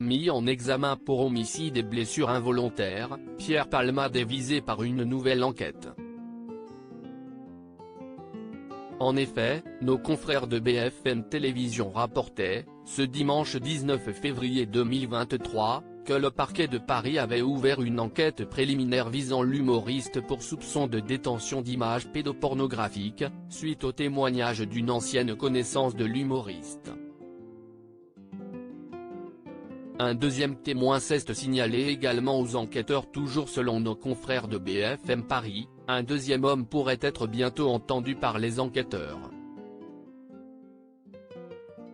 Mis en examen pour homicide et blessures involontaires, Pierre Palmade est visé par une nouvelle enquête. En effet, nos confrères de BFM Télévision rapportaient, ce dimanche 19 février 2023, que le parquet de Paris avait ouvert une enquête préliminaire visant l'humoriste pour soupçon de détention d'images pédopornographiques, suite au témoignage d'une ancienne connaissance de l'humoriste. Un deuxième témoin s'est signalé également aux enquêteurs. Toujours selon nos confrères de BFM Paris, un deuxième homme pourrait être bientôt entendu par les enquêteurs.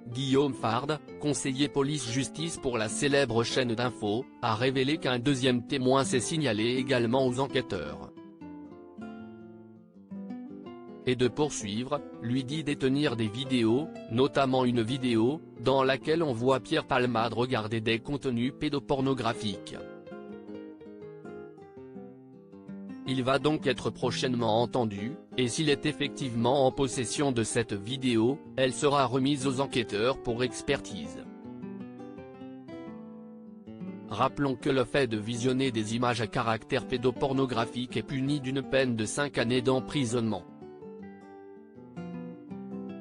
Guillaume Fard, conseiller police-justice pour la célèbre chaîne d'info, a révélé qu'un deuxième témoin s'est signalé également aux enquêteurs. Et de poursuivre, lui dit détenir des vidéos, notamment une vidéo, dans laquelle on voit Pierre Palmade regarder des contenus pédopornographiques. Il va donc être prochainement entendu, et s'il est effectivement en possession de cette vidéo, elle sera remise aux enquêteurs pour expertise. Rappelons que le fait de visionner des images à caractère pédopornographique est puni d'une peine de 5 années d'emprisonnement.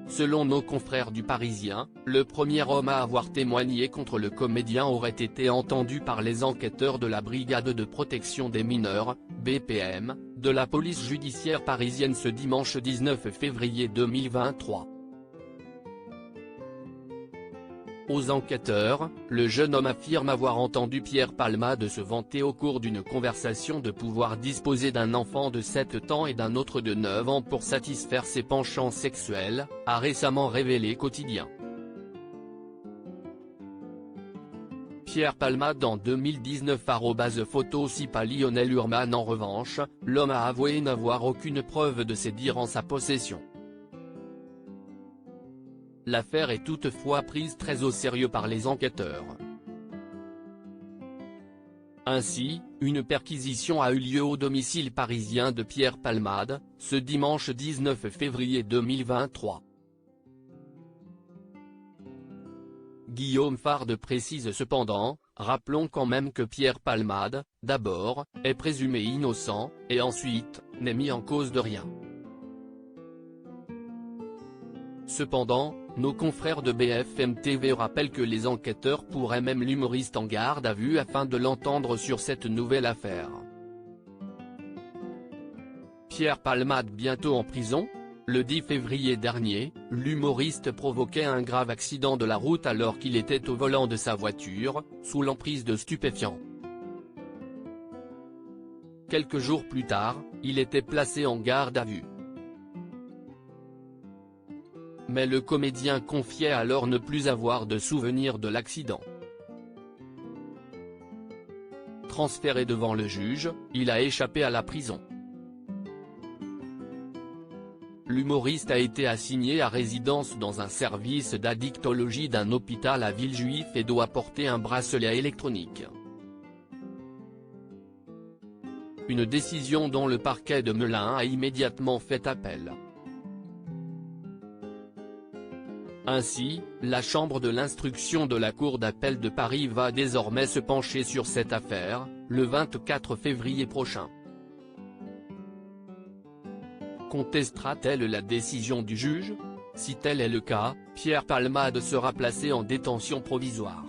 Selon nos confrères du Parisien, le premier homme à avoir témoigné contre le comédien aurait été entendu par les enquêteurs de la Brigade de protection des mineurs, BPM, de la police judiciaire parisienne ce dimanche 19 février 2023. Aux enquêteurs, le jeune homme affirme avoir entendu Pierre Palmade se vanter au cours d'une conversation de pouvoir disposer d'un enfant de 7 ans et d'un autre de 9 ans pour satisfaire ses penchants sexuels, a récemment révélé Quotidien. Pierre Palmade en 2019 @photo Sipa Lionel Urman. En revanche, l'homme a avoué n'avoir aucune preuve de ces dires en sa possession. L'affaire est toutefois prise très au sérieux par les enquêteurs. Ainsi, une perquisition a eu lieu au domicile parisien de Pierre Palmade, ce dimanche 19 février 2023. Guillaume Fard précise cependant, rappelons quand même que Pierre Palmade, d'abord, est présumé innocent, et ensuite, n'est mis en cause de rien. Cependant, nos confrères de BFM TV rappellent que les enquêteurs pourraient même l'humoriste en garde à vue afin de l'entendre sur cette nouvelle affaire. Pierre Palmade bientôt en prison ? Le 10 février dernier, l'humoriste provoquait un grave accident de la route alors qu'il était au volant de sa voiture, sous l'emprise de stupéfiants. Quelques jours plus tard, il était placé en garde à vue. Mais le comédien confiait alors ne plus avoir de souvenir de l'accident. Transféré devant le juge, il a échappé à la prison. L'humoriste a été assigné à résidence dans un service d'addictologie d'un hôpital à Villejuif et doit porter un bracelet électronique. Une décision dont le parquet de Melun a immédiatement fait appel. Ainsi, la chambre de l'instruction de la Cour d'appel de Paris va désormais se pencher sur cette affaire, le 24 février prochain. Contestera-t-elle la décision du juge ? Si tel est le cas, Pierre Palmade sera placé en détention provisoire.